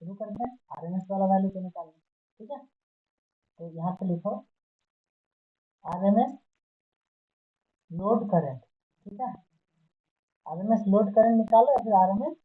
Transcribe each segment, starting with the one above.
शुरू करते हैं RMS वाला वैल्यू को निकालना। ठीक है, तो यहाँ पे लिखो RMS लोड करंट। ठीक है, RMS लोड करंट निकालो या फिर RMS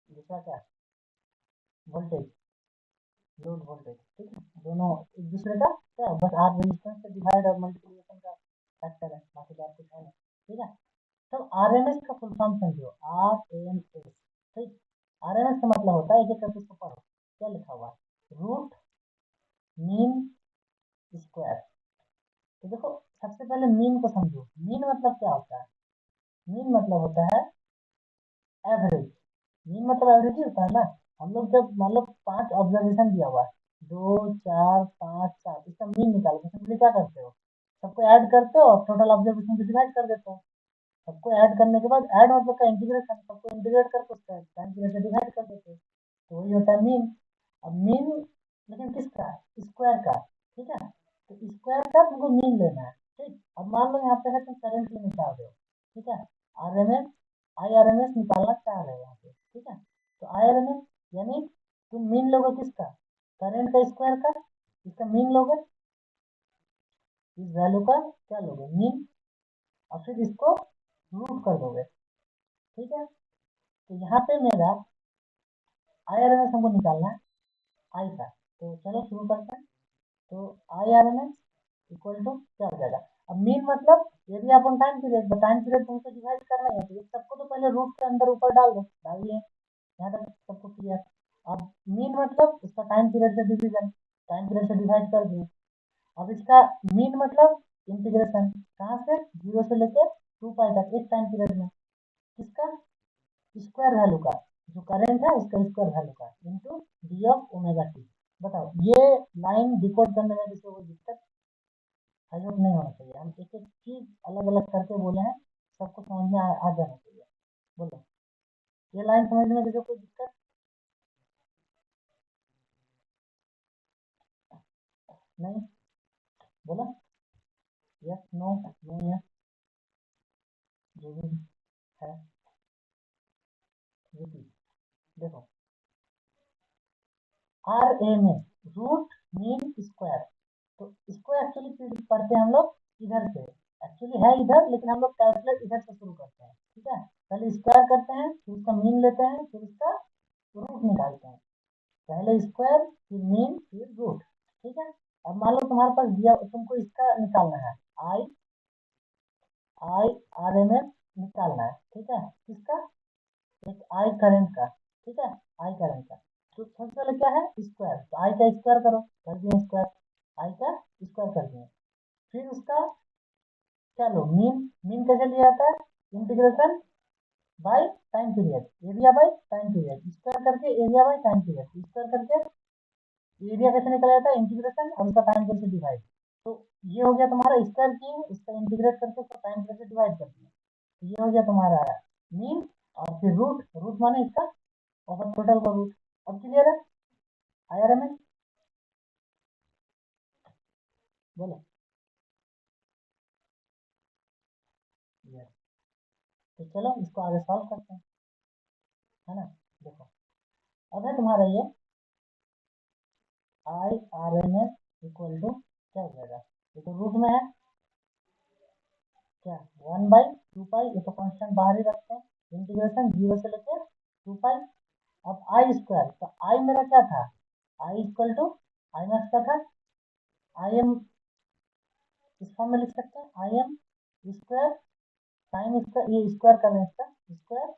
दूसरा क्या वोल्टेज, लोड वोल्टेज। ठीक है, दोनों एक दूसरे का क्या बस आर रेजिस्टेंस से डिवाइड और मल्टीप्लिकेशन का फैक्टर है, बाकी बात कुछ है नहीं। ठीक है, तो RMS का फुल फॉर्म समझो, RMS। ठीक, RMS का मतलब होता है, एक एक करके इसको पढ़ो क्या लिखा हुआ है, रूट मीन स्क्वायर। तो देखो सबसे पहले मीन को समझो, मीन मतलब क्या होता है, मीन मतलब होता है एवरेज। मीन मतलब एवरेज ही होता है ना। हम लोग जब मान लो 5 ऑब्जर्वेशन दिया हुआ है, 2 4 5 7, इसका मीन निकालो तो सिंपली क्या करते हो, सबको ऐड करते हो और टोटल ऑब्जर्वेशन को डिवाइड कर देते हो। सबको ऐड करने के बाद ऐड मतलब का इंटीग्रेशन, सबको इंटीग्रेट करके उसका टाइम पीरियड से डिवाइड कर देते हो, तो वही होता है मीन। अब मीन लेकिन किसका, स्क्वायर का। ठीक है, तो स्क्वायर का तुमको मीन लेना है। ठीक, अब मान लो यहाँ पे है तुम करेंटली निकाल रहे हो। ठीक है, RMS IRMS निकालना चाह रहे हो यहाँ पे। ठीक है, तो IRMS यानी तुम मीन लोगे किसका, करंट का स्क्वायर का, इसका मीन लोगे, इस वैल्यू का क्या लोगे मीन, और फिर इसको रूट कर दोगे। ठीक है, तो यहाँ पे मेरा IRMS हमको निकालना है आई का, तो चलो शुरू करते हैं। तो IRMS इक्वल टू क्या हो जाएगा, अब मीन मतलब यदि अपन टाइम पीरियड तुमसे डिवाइड करना है तो सबको तो पहले रूट के अंदर ऊपर डाल दो, डालिए यहाँ तक सबको क्लियर। अब मीन मतलब इसका टाइम पीरियड से डिवीजन, टाइम पीरियड से डिवाइड कर दिए। अब इसका मीन मतलब इंटीग्रेशन, कहाँ से, 0 से लेकर 2 पाई तक एक टाइम पीरियड में, किसका, स्क्वायर वैल्यू का, जो करंट है उसका स्क्वायर वैल्यू का into D of omega T. बताओ ये लाइन डिकोड करने में किसी को कोई दिक्कत सहयोग नहीं होना चाहिए, हम एक एक चीज अलग अलग करके बोले हैं, सबको समझ में आ जाना चाहिए। बोलो ये लाइन समझने में किसी को कोई दिक्कत नहीं, बोलो यस नो, नो यस, जो भी है रिपीट। देखो RMS रूट मीन स्क्वायर, तो इसको एक्चुअली पढ़ते हैं हम लोग इधर से, एक्चुअली है इधर लेकिन हम लोग कैलकुलेट इधर से शुरू करते हैं। ठीक है, पहले स्क्वायर करते हैं फिर इसका मीन लेते हैं फिर इसका रूट निकालते हैं, पहले स्क्वायर फिर मीन फिर रूट। ठीक है, अब मान लो तुम्हारे पास दिया, तुमको इसका निकालना है, आई आई RMS निकालना है। ठीक है, किसका, एक आई करंट का। ठीक है, आई करंट का, तो सबसे पहले क्या है स्क्वायर, तो आई का स्क्वायर करो, कर दिए स्क्वायर, आई का स्क्वायर कर दिए, फिर उसका क्या लो मीन, मीन कैसे लिया जाता है, integration by time period, area by time period, square करके area by time period, square करके एरिया कैसे निकला जाता है, इंटीग्रेशन और उसका टाइम पीरियड से डिवाइड। तो ये हो गया तुम्हारा स्क्वायर किए उसका इंटीग्रेट करके उसका टाइम पीरियड से डिवाइड कर दिया, तो ये हो गया तुम्हारा मीन, और फिर रूट, रूट माने इसका ओवर टोटल का रूट। अब क्लियर है IRMS, बोलो यस। तो चलो इसको आगे सॉल्व करते हैं, है ना। देखो अब है तुम्हारा ये IRMS इक्वल टू क्या हो जाएगा, ये तो रूट में है, क्या 1/2 पाई, ये तो कांस्टेंट बाहर ही रखते हैं, इंटीग्रेशन 0 से लेकर 2 पाई। अब आई स्क्वायर, तो आई मेरा क्या था, I equal to I max का था, आई एम इस फॉर्म में लिख सकते हैं, आई एम स्क्वायर साइन स्क्वायर, ये स्क्वायर कर रहे हैं इसका स्क्वायर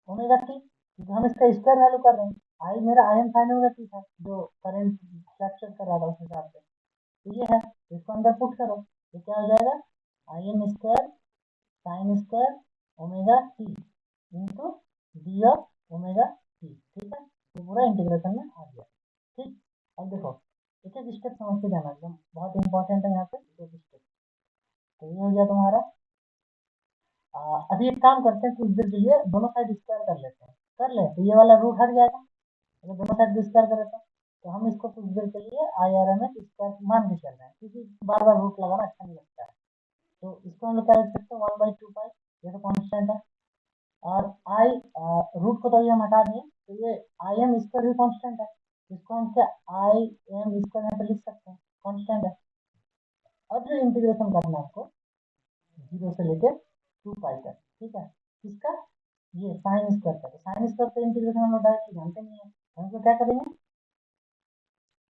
ओमेगा टी, क्योंकि हम इसका स्क्वायर वैल्यू कर रहे हैं, आई मेरा I am sine omega T था जो करंट फ्लैक्चुएट कर रहा था उस हिसाब से, तो ये है, इसको अंदर पुट करो तो क्या हो जाएगा, आई M square sine square omega T into D of omega T. ठीक है, तो पूरा इंटीग्रेशन में आ गया। ठीक, अब देखो एक एक स्टेप समझ के जाना एकदम बहुत इंपॉर्टेंट है यहाँ पे, एक एक स्टेप। तो ये हो गया तुम्हारा, अभी एक काम करते हैं कुछ देर के लिए दोनों साइड स्क्वायर कर लेते हैं, कर ले तो ये वाला रूट हट जाएगा, अगर दोनों साइड स्क्वायर करें तो हम इसको कुछ देर के लिए IRMS स्क्वायर मान के चल रहे हैं, क्योंकि बार बार रूट लगाना अच्छा नहीं लगता है। तो इसको हम लोग क्या लिख सकते हैं 1/2 पाई, ये तो कॉन्स्टेंट है, और आई रूट को तो ये हम हटा दिए, तो ये आई एम स्क्वायर भी कांस्टेंट है, इसको हम क्या आई एम स्क्वायर यहाँ पे लिख सकते हैं, कांस्टेंट है। अब जो इंटीग्रेशन करना है आपको 0 से लेके 2 पाई तक, ठीक है, किसका, ये साइन स्क्वायर का। तो साइन स्क्वायर का इंटीग्रेशन हम लोग डायरेक्टली जानते नहीं है, हम तो क्या करेंगे,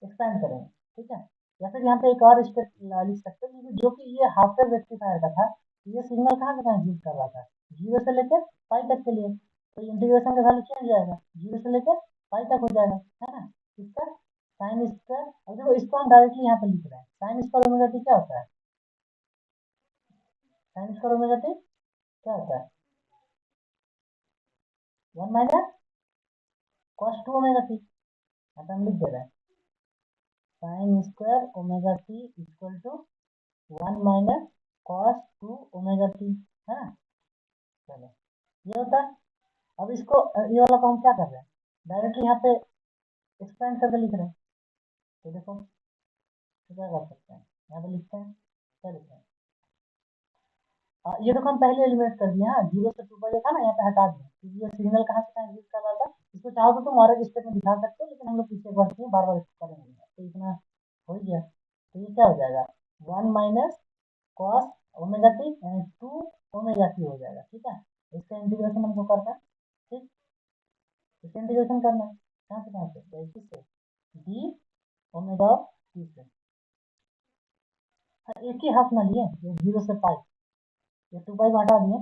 एक्सपेंड करेंगे, ठीक है। या फिर यहाँ पे एक और स्टेप लिख सकते हैं, जो कि ये हाफ वेव रेक्टिफायर का था, ये सिग्नल कहाँ से कहाँ यूज कर रहा था, 0 से लेकर पाई तक के लिए, तो इंटीग्रेशन का वैल्यू चेंज हो जाएगा, 0 से लेकर पाई तक हो जाएगा, है ना। इसका साइन स्क्वायर, अब देखो इसको हम डायरेक्टली यहाँ पे लिख रहे हैं, साइन स्क्वायर ओमेगा टी क्या होता है, साइन स्क्वायर ओमेगा टी क्या होता है, 1 - कॉस 2 ओमेगा टी, यहाँ पे हम लिख दे रहे हैं sine square omega t equal to 1 - cos 2 omega t, है ना। चलो, ये होता है। अब इसको ये वाला को हम क्या कर रहे हैं, डायरेक्टली यहाँ पे एक्सपेंड करके लिख रहे हैं, तो देखो तो क्या कर सकते हैं, यहाँ पे लिखते हैं, क्या लिखते हैं, ये देखो हम पहले एलिमिनेट कर दिए, हाँ 0 से 2 पाई था ना, यहाँ पे हटा दिए, क्योंकि ये सिग्नल कहाँ से कहाँ यूज कर रहा था। इसको चाहो तो तुम और एक स्टेप में दिखा सकते हो, लेकिन हम लोग पीछे बढ़ते हैं, बार बार इसको करेंगे, तो इतना हो ही गया। तो ये क्या हो जाएगा, 1 - कॉस ओमेगा टी यानी 2 ओमेगा टी हो जाएगा, ठीक है। इसका इंटीग्रेशन हमको करना है, ठीक, इसका इंटीग्रेशन करना है, कहाँ से इसी से डी ओमेगा टी से। हाँ, एक ही हाफ ना लिए, ये 0 से पाई, ये 2 पाई को हटा दिए,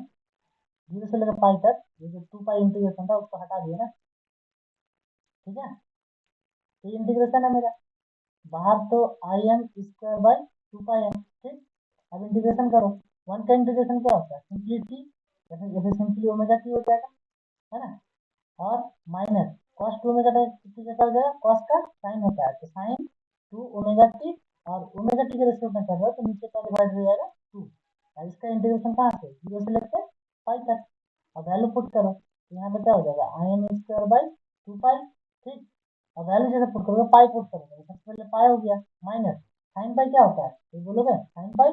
0 से लेकर पाई तक ये जो 2 पाई इंटीग्रेशन था उसको हटा दिए ना, ठीक है। तो ये इंटीग्रेशन है मेरा, बाहर तो I M square by 2 pi M, ठीक। अब इंटीग्रेशन करो, वन का इंटीग्रेशन क्या होता है, सिंपली टी, जैसे सिंपली ओमेगा टी हो जाएगा, है ना। और माइनस कॉस 2 ओमेगा टी का हो जाएगा, कॉस का साइन होता है, तो साइन 2 ओमेगा टी, और ओमेगा टी के रेशियो में कर रहा है, तो नीचे का डिवाइड हो जाएगा 2, और इसका इंटीग्रेशन कहाँ से 0 से लेकर पाई तक। अब वैल्यू पुट करो, तो यहाँ पे क्या हो जाएगा, आई एम स्क्वायर बाई 2 पाई, ठीक। अब वैल्यू जैसे पुट करोगे, पाई पुट करोगे, तो सबसे पहले पाई हो गया, माइनस साइन पाई क्या होता है, तो बोलोगे sine pi,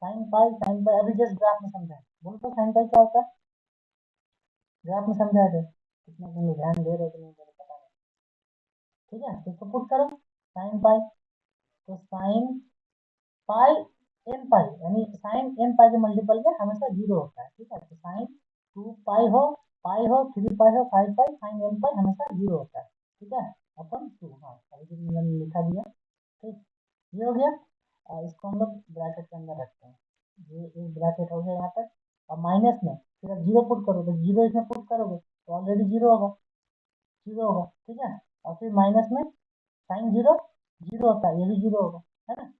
sine pi, sine pi, अभी जस्ट ग्राफ में समझा है, बोलो तो साइन पाई क्या होता है, ग्राफ में समझाया थे, कितना तुम लोग ध्यान दे रहे हो कि नहीं दे रहे पता नहीं, ठीक है। तो इसको पुट करो, साइन पाई, तो साइन पाई एन पाई, यानी साइन एन पाई के मल्टीपल में हमेशा 0 होता है, ठीक है। तो साइन 2 पाई हो 3 पाई हो 5 पाई, साइन एन पाई हमेशा 0 होता है, ठीक है, अपन 2, हाँ अभी मैंने लिखा दिया, ठीक, ये हो गया। इसको हम लोग ब्रैकेट के अंदर रखते हैं, ये एक ब्रैकेट हो गया यहाँ पर। और माइनस में फिर अब 0 पुट करो, तो 0 इसमें पुट करोगे तो ऑलरेडी 0 होगा, 0 होगा, ठीक है। और फिर माइनस में साइन 0 0 होता है, ये भी 0 होगा, है ना।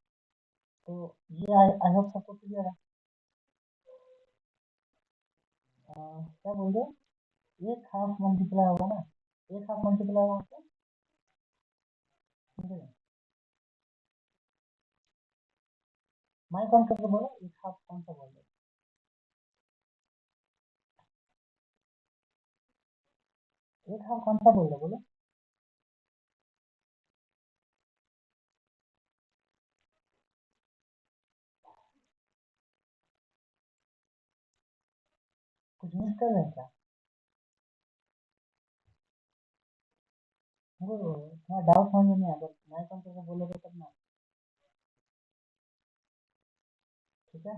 तो ये आई होप सबको क्लियर है। क्या बोल रहे हो, एक हाफ मल्टीप्लाई होगा ना, एक हाफ मल्टीप्लाई होगा तो समझे? माइक ऑन करके बोलो, एक हाफ कौन सा बोल रहे हो, एक हाफ कौन सा बोल रहे हो, बोलो। कुछ मिस कर रहे हैं क्या, हमको थोड़ा डाउट समझ में नहीं आया, अगर माइक ऑन करके बोलोगे तब ना, ठीक है।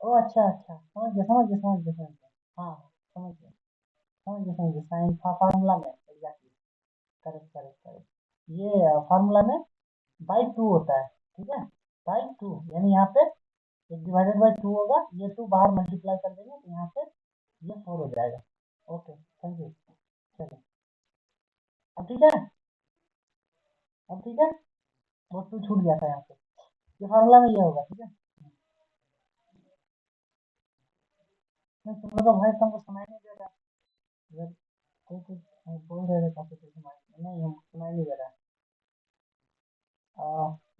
ओ अच्छा अच्छा, समझ गया। हाँ समझ गया, समझ गया साइन फार्मूला में एग्जैक्टली, करेक्ट करेक्ट करेक्ट, ये फार्मूला में बाई 2 होता है, ठीक है, बाई 2, यानी यहाँ पे एक डिवाइडेड बाई 2 होगा, ये 2 बाहर मल्टीप्लाई कर देंगे, तो यहाँ पे ये 4 हो जाएगा। ओके थैंक यू, चलो अब ठीक है, अब ठीक है, वो 2 छूट गया था यहाँ पे, ये फार्मूला में ये होगा, ठीक है। नहीं तुम लोग का वॉइस हमको सुनाई नहीं दे रहा, अगर कोई कुछ बोल रहे थे काफी कुछ सुनाई नहीं, हम सुनाई नहीं दे रहा।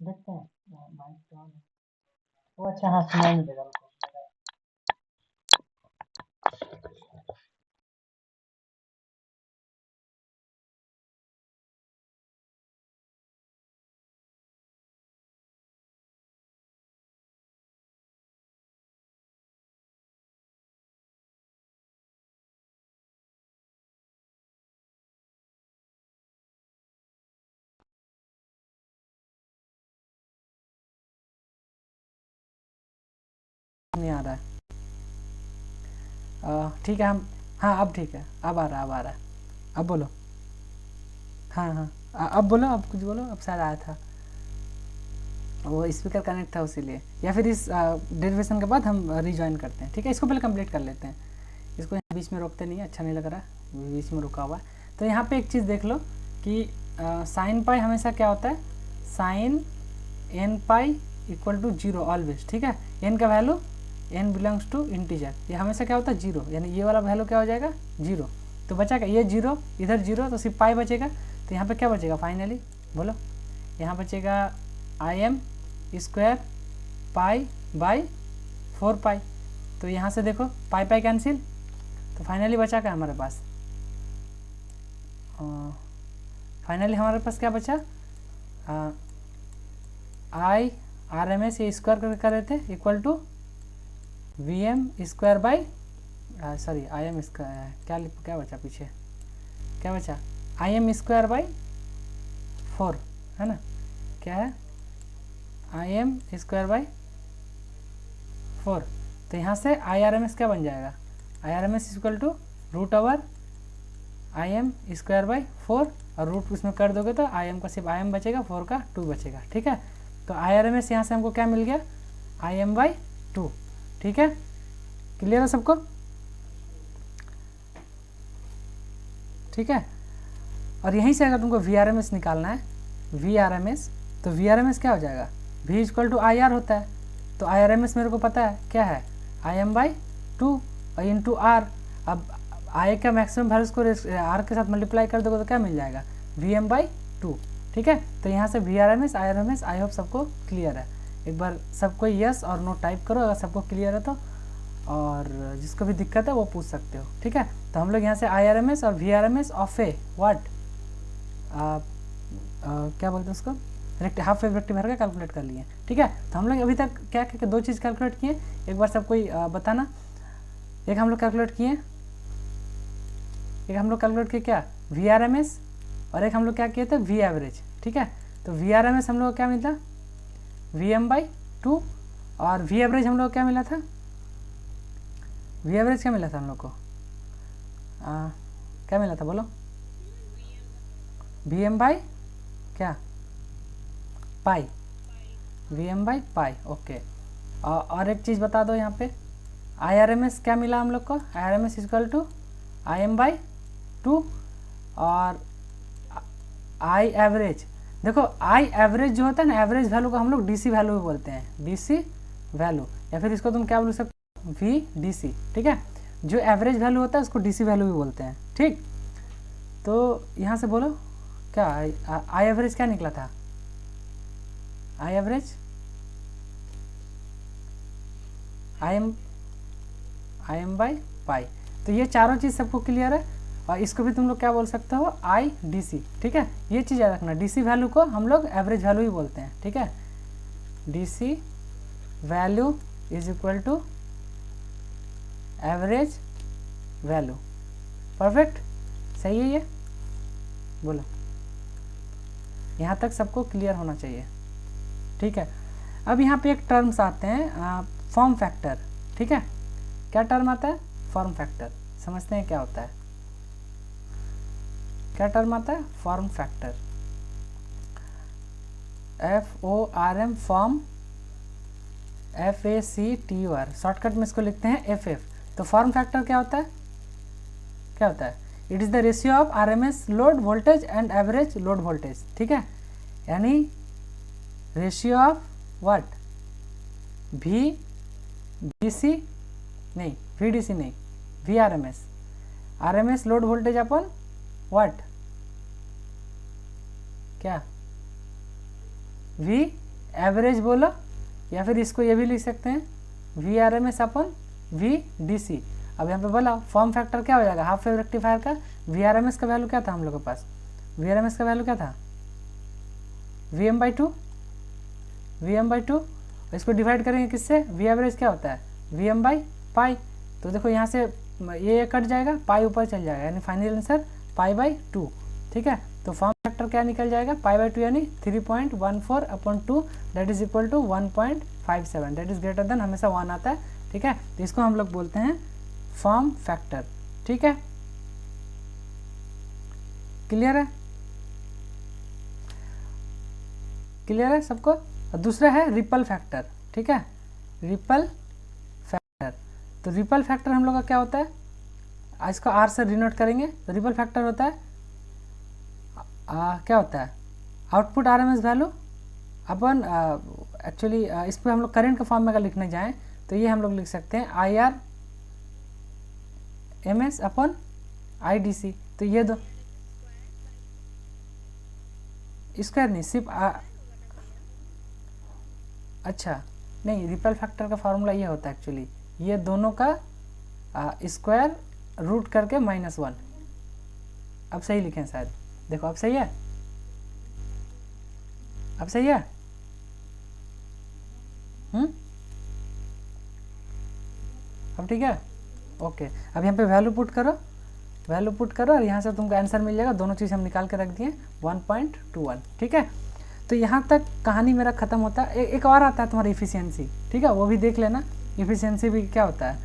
देखते हैं माइक तो on है। वो अच्छा हाँ सुनाई नहीं देगा, रुको। नहीं आ रहा है। ठीक है हम, हाँ अब ठीक है, अब आ रहा है, अब बोलो। हाँ हाँ अब बोलो, अब कुछ बोलो, अब शायद आया था, वो स्पीकर कनेक्ट था उसीलिए। या फिर इस डेरिवेशन के बाद हम रिज्वाइन करते हैं, ठीक है। इसको पहले कंप्लीट कर लेते हैं, इसको यहाँ बीच में रोकते नहीं है, अच्छा नहीं लग रहा बीच में रुका हुआ। तो यहाँ पे एक चीज़ देख लो कि साइन पाई हमेशा क्या होता है, sine n pi equal to 0 always, ठीक है। एन का value, n belongs to integer, ये हमेशा क्या होता है 0, यानी ये वाला वैल्यू क्या हो जाएगा 0। तो बचा क्या, ये 0 इधर 0, तो सिर्फ पाई बचेगा। तो यहाँ पे क्या बचेगा फाइनली, बोलो। यहाँ बचेगा आई एम स्क्वायर पाई बाई 4 पाई। तो यहाँ से देखो पाई पाई कैंसिल, तो फाइनली बचा क्या हमारे पास, फाइनली हमारे पास क्या बचा, आई आर एम एस ये स्क्वायर कर रहे थे equal to V M square by, sorry I M square, क्या बचा पीछे, क्या बचा, आई एम स्क्वायर बाई 4 है ना, क्या है आई एम स्क्वायर बाई 4। तो यहाँ से आई आर एम एस क्या बन जाएगा, I R M S equal to root over I M square by 4, और रूट उसमें कर दोगे तो आई एम का सिर्फ आई एम बचेगा, 4 का 2 बचेगा, ठीक है। तो आई आर एम एस यहाँ से हमको क्या मिल गया, आई एम बाई 2, ठीक है। क्लियर है सबको, ठीक है। और यहीं से अगर तुमको वी आर एम एस निकालना है, वी आर एम एस, तो वी आर एम एस क्या हो जाएगा, V equal to I R होता है। तो आई आर एम एस मेरे को पता है क्या है, आई एम बाई 2 और इंटू आर। अब आई का मैक्सिमम वैल्यूज को आर के साथ मल्टीप्लाई कर दोगे तो क्या मिल जाएगा, वी एम बाई 2, ठीक है। तो यहाँ से V R M S, I R M S, I hope सबको क्लियर है। एक बार सबको यस और नो टाइप करो अगर सबको क्लियर है तो, और जिसको भी दिक्कत है वो पूछ सकते हो, ठीक है। तो हम लोग यहाँ से आई आर एम एस और V R M S of a what, क्या बोलते हैं उसको, हाफ वेव रेक्टिफायर का कैलकुलेट कर लिए, ठीक है। तो हम लोग अभी तक क्या क्या 2 चीज़ कैलकुलेट किए, एक बार सब कोई बताना। एक हम लोग कैलकुलेट किए, एक हम लोग कैलकुलेट किए क्या, वी आर एम एस, और एक हम लोग क्या किए थे वी एवरेज, ठीक है। तो वी आर एम एस हम लोग को क्या मिलता, वी एम बाई 2, और वी एवरेज हम लोग को क्या मिला था, वी एवरेज क्या मिला था हम लोग को, क्या मिला था बोलो, वी एम बाई क्या, pi, V M by pi, okay. और एक चीज़ बता दो यहाँ पे, आई आर एम एस क्या मिला हम लोग को, I R M S equal to I M by 2, और आई एवरेज, देखो आई एवरेज जो होता है ना, एवरेज वैल्यू को हम लोग डीसी वैल्यू भी बोलते हैं, डीसी वैल्यू, या फिर इसको तुम क्या बोल सकते हो, वी डी सी, ठीक है। जो एवरेज वैल्यू होता है उसको डीसी वैल्यू भी बोलते हैं, ठीक। तो यहाँ से बोलो क्या, आई एवरेज क्या निकला था, I average, I M by पाई। तो ये चारों चीज़ सबको क्लियर है, और इसको भी तुम लोग क्या बोल सकते हो, आई डी सी, ठीक है। ये चीज़ याद रखना, डीसी वैल्यू को हम लोग एवरेज वैल्यू ही बोलते हैं, ठीक है। DC value is equal to average value, perfect, सही है ये, बोलो। यहाँ तक सबको क्लियर होना चाहिए, ठीक है। अब यहाँ पे एक टर्म्स आते हैं, फॉर्म फैक्टर, ठीक है। क्या टर्म आता है, फॉर्म फैक्टर, समझते हैं क्या होता है, क्या टर्म आता है, form factor, F O R M, form, F A C T O R, shortcut में इसको लिखते हैं एफ एफ। तो फॉर्म फैक्टर क्या होता है, क्या होता है, it is the ratio of R M S load voltage and average load voltage, ठीक है। यानी ratio of what, V D C नहीं, वी डी सी नहीं, V R M S load voltage upon what, क्या, we average बोलो, या फिर इसको ये भी लिख सकते हैं V R M S upon V D C. अब यहाँ पे बोला फॉर्म फैक्टर क्या हो जाएगा, हाफ वेव रेक्टिफायर का वी आर एम एस का वैल्यू क्या था हम लोग के पास, वी आर एम एस का वैल्यू क्या था, V M by 2, V M by 2, इसको डिवाइड करेंगे किससे, वी एवरेज क्या होता है, वी एम बाई पाई। तो देखो यहाँ से ये कट जाएगा, पाई ऊपर चल जाएगा, यानी फाइनल आंसर पाई बाई 2, ठीक है। तो फॉर्म फैक्टर क्या निकल जाएगा, पाई बाई 2 यानी 3.14/2, that is equal to 1.57, that is greater than, हमेशा 1 आता है, ठीक है। तो इसको हम लोग बोलते हैं फॉर्म फैक्टर, ठीक है। क्लियर है, क्लियर है सबको। और दूसरा है रिपल फैक्टर, ठीक है, रिपल फैक्टर। तो रिपल फैक्टर हम लोग का क्या होता है, इसको आर से डिनोट करेंगे। तो रिपल फैक्टर होता है क्या होता है, आउटपुट आरएमएस वैल्यू अपन एक्चुअली इस पर हम लोग करंट के फॉर्म में अगर लिखने जाएं तो ये हम लोग लिख सकते हैं I R M S upon I D C. तो ये दो स्क्वायर नहीं, सिर्फ अच्छा नहीं, रिपल फैक्टर का फार्मूला ये होता है एक्चुअली, ये दोनों का स्क्वायर रूट करके -1। अब सही लिखें शायद, देखो अब सही है, अब सही है। अब ठीक है, ओके। अब यहाँ पे वैल्यू पुट करो, वैल्यू पुट करो और यहाँ से तुमको आंसर मिल जाएगा। दोनों चीज़ हम निकाल के रख दिए 1.21, ठीक है। तो यहाँ तक कहानी मेरा ख़त्म होता है। एक और आता है तुम्हारा इफ़िशियंसी, ठीक है, वो भी देख लेना। इफ़िशियंसी भी क्या होता है,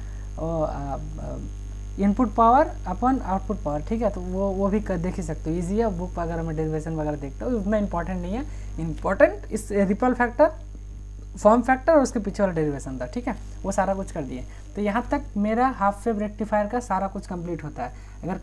इनपुट पावर अपन आउटपुट पावर, ठीक है। तो वो भी देख ही सकते हो, ईजी है। बुक वगैरह में डेरिवेशन वगैरह देखते हो, उतना इंपॉर्टेंट नहीं है। इंपॉर्टेंट इस रिपल फैक्टर, फॉर्म फैक्टर और उसके पीछे वाला डेरिवेशन था, ठीक है। वो सारा कुछ कर दिए। तो यहाँ तक मेरा हाफ वेव रेक्टिफायर का सारा कुछ कंप्लीट होता है। अगर